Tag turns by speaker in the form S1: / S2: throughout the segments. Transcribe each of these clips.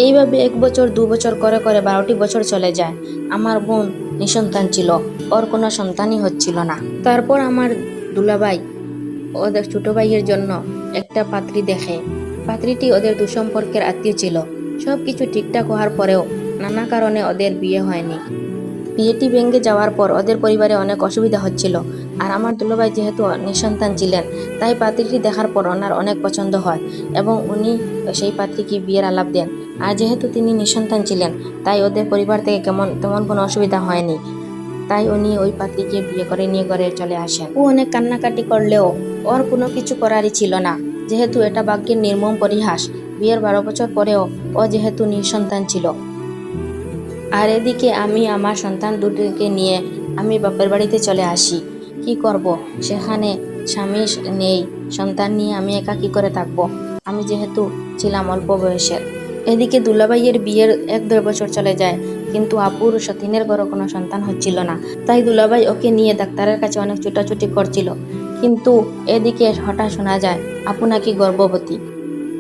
S1: এইভাবে 1 বছর 2 বছর করে করে 12টি বছর চলে যায়। আমার বোন নিঃসন্তান ছিল, ওর কোনো সন্তানই হচ্ছিল না। তারপর আমার দুলাভাই ওদের ছোট ভাইয়ের জন্য একটা পাত্রী দেখে। পাত্রীটি ওদের দুঃসম্পর্কের আত্মীয় ছিল। সবকিছু ঠিকঠাক হওয়ার পরেও নানা কারণে ওদের বিয়ে হয়নি। বিয়েটি ভেঙে যাওয়ার পর ওদের পরিবারে অনেক অসুবিধা হচ্ছিল। আর আমার দুলাভাই যেহেতু নিঃসন্তান ছিলেন, তাই পাত্রীটি দেখার পর ওনার অনেক পছন্দ হয় এবং উনি সেই পাত্রীকে বিয়ের আলাপ দেন। আর যেহেতু তিনি নিঃসন্তান ছিলেন, তাই ওদের পরিবার থেকে তেমন কোনো অসুবিধা হয়নি। তাই উনি ওই পাত্রীকে বিয়ে করে নিয়ে ঘরে চলে আসেন। ও অনেক কান্নাকাটি করলেও ওর কোনো কিছু করারই ছিল না, যেহেতু এটা ভাগ্যের নির্মম পরিহাস। বিয়ের 12 বছর পরেও ও যেহেতু নিঃসন্তান ছিল। আর এদিকে আমি আমার সন্তান দুটিকে নিয়ে আমি বাপের বাড়িতে চলে আসি। কি করব, সেখানে স্বামী নেই, সন্তান নিয়ে আমি একা কি করে থাকবো। আমি যেহেতু ছিলাম অল্প বয়সের। এদিকে দুলাভাইয়ের বিয়ের 1-1.5 বছর চলে যায়, কিন্তু আপুর সতীনের ঘরে কোনো সন্তান হচ্ছিল না। তাই দুলাভাই ওকে নিয়ে ডাক্তারের কাছে অনেক ছুটাছুটি করছিল। কিন্তু এদিকে হঠাৎ শোনা যায় আপু নাকি গর্ভবতী।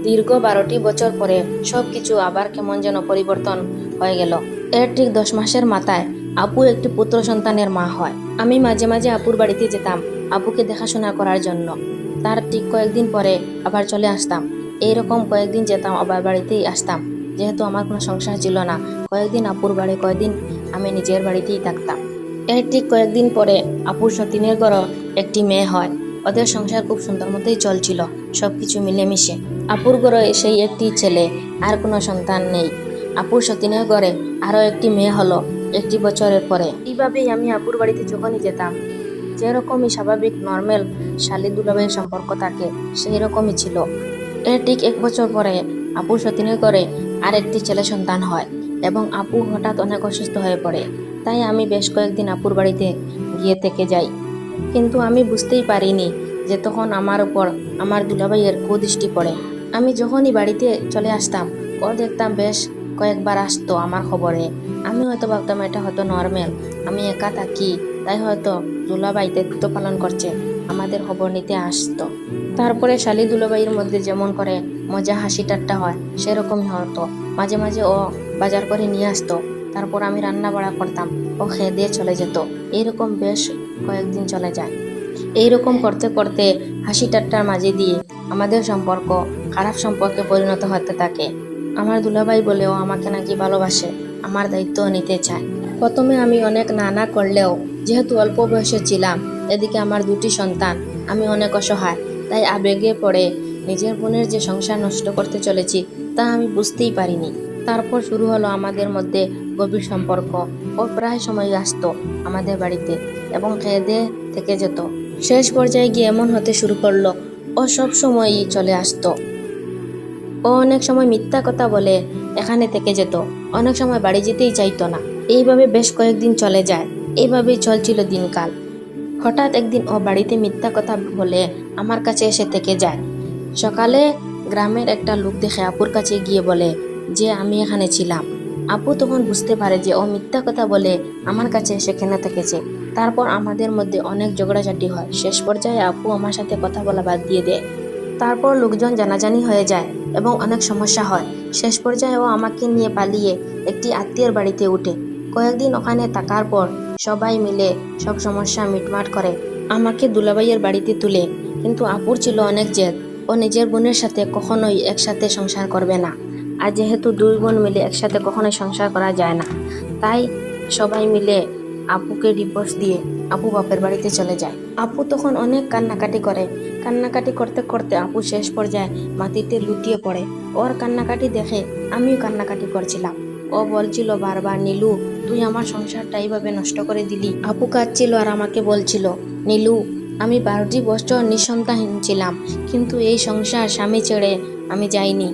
S1: দীর্ঘ 12টি বছর পরে সবকিছু আবার কেমন যেন পরিবর্তন হয়ে গেল। এর ঠিক 10 মাসের মাথায় আপু একটি পুত্র সন্তানের মা হয়। আমি মাঝে মাঝে আপুর বাড়িতে যেতাম আপুকে দেখাশোনা করার জন্য। তার ঠিক কয়েকদিন পরে আবার চলে আসতাম। এইরকম কয়েকদিন যেতাম আবার বাড়িতেই আসতাম, যেহেতু আমার কোনো সংসার ছিল না। কয়েকদিন আপুর বাড়ি, কয়েকদিন আমি নিজের বাড়িতেই থাকতাম। এর ঠিক কয়েকদিন পরে আপুর সতীনের ঘরে একটি মেয়ে হয়। ওদের সংসার খুব সুন্দর মতোই চলছিল, সবকিছু মিলেমিশে। আপুর ঘরে সেই একটি ছেলে, আর কোনো সন্তান নেই। আপুর সতীনের ঘরে আরো একটি মেয়ে হলো 1 বছরের পরে। এইভাবেই আমি আপুর বাড়িতে যখনই যেতাম, যেরকমই স্বাভাবিক নর্মাল শালি দুলাভাইয়ের সম্পর্ক থাকে সেই রকমই ছিল। এর ঠিক 1 বছর পরে আপুর সতীনের ঘরে আর একটি ছেলে সন্তান হয় এবং আপু হঠাৎ অনেক অসুস্থ হয়ে পড়ে। তাই আমি বেশ কয়েকদিন আপুর বাড়িতে গিয়ে থেকে যাই। কিন্তু আমি বুঝতেই পারিনি যে তখন আমার উপর আমার দুলাভাইয়ের কুদৃষ্টি পড়ে। আমি যখনই বাড়িতে চলে আসতাম, ও দেখতাম বেশ কয়েকবার আসতো আমার খবরে। আমি হয়তো ভাবতাম এটা হয়তো নর্মাল, আমি একা থাকি, তাই হয়তো দুলাভাই দায়িত্ব পালন করছে, আমাদের খবর নিতে আসতো। তারপরে শালি দুলাভাইয়ের মধ্যে যেমন করে মজা হাসি ঠাট্টা হয় সেরকমই হতো। মাঝে মাঝে ও বাজার করে নিয়ে আসতো, তারপর আমি রান্না বাড়া করতাম, ও খেয়ে দিয়ে চলে যেত। এইরকম বেশ কয়েকদিন চলে যায়। এইরকম করতে করতে হাসি ঠাট্টার মাঝে দিয়ে আমাদের সম্পর্ক খারাপ সম্পর্কে পরিণত হতে থাকে। আমার দুলাভাই বলেও আমাকে নাকি ভালোবাসে, আমার দায়িত্ব নিতে চায়। প্রথমে আমি অনেক না না করলেও, যেহেতু অল্প বয়সে ছিলাম, এদিকে আমার দুটি সন্তান, আমি অনেক অসহায়, তাই আবেগে পড়ে নিজের বোনের যে সংসার নষ্ট করতে চলেছি তা আমি বুঝতেই পারিনি। তারপর শুরু হলো আমাদের মধ্যে গভীর সম্পর্ক। ও প্রায় সময় আসতো আমাদের বাড়িতে এবং খেয়ে দিয়ে থেকে যেত। শেষ পর্যায়ে গিয়ে এমন হতে শুরু করলো, ও সব সময়ই চলে আসতো। ও অনেক সময় মিথ্যা কথা বলে এখানে থেকে যেত, অনেক সময় বাড়ি যেতেই চাইতো না। এইভাবে বেশ কয়েকদিন চলে যায়। এইভাবেই চলছিল দিনকাল। হঠাৎ একদিন ও বাড়িতে মিথ্যা কথা বলে আমার কাছে এসে থেকে যায়। সকালে গ্রামের একটা লোক দেখে আপুর কাছে গিয়ে বলে যে আমি এখানে ছিলাম। আপু তখন বুঝতে পারে যে ও মিথ্যা কথা বলে আমার কাছে এসে কেনে থেকেছে। তারপর আমাদের মধ্যে অনেক ঝগড়াঝাটি হয়। শেষ পর্যায়ে আপু আমার সাথে কথা বলা বাদ দিয়ে দেয়। তারপর লোকজন জানাজানি হয়ে যায় এবং অনেক সমস্যা হয়। শেষ পর্যায়ে ও আমাকে নিয়ে পালিয়ে একটি আত্মীয়ের বাড়িতে উঠে। কয়েকদিন ওখানে থাকার পর সবাই মিলে সব সমস্যা মিটমাট করে আমাকে দুলাভাইয়ের বাড়িতে তুলে। কিন্তু আপুর ছিল অনেক জেদ, ও নিজের বোনের সাথে কখনোই একসাথে সংসার করবে না। আর যেহেতু দুই বোন মিলে একসাথে কখনোই সংসার করা যায় না, তাই সবাই মিলে আপুকে ডিভোর্স দিয়ে আপু বাপের বাড়িতে চলে যায়। আপু তখন অনেক কান্নাকাটি করে। কান্নাকাটি করতে করতে আপু শেষ পর্যায়ে মাটিতে লুটিয়ে পড়ে। ওর কান্নাকাটি দেখে আমিও কান্নাকাটি করছিলাম। ও বলছিল বারবার, নীলু তুই আমার সংসারটা এইভাবে নষ্ট করে দিলি। আপু কাঁদছিল আর আমাকে বলছিল, নীলু আমি 12টি বছর নিঃসন্তান ছিলাম, কিন্তু এই সংসার স্বামী ছেড়ে আমি যাইনি।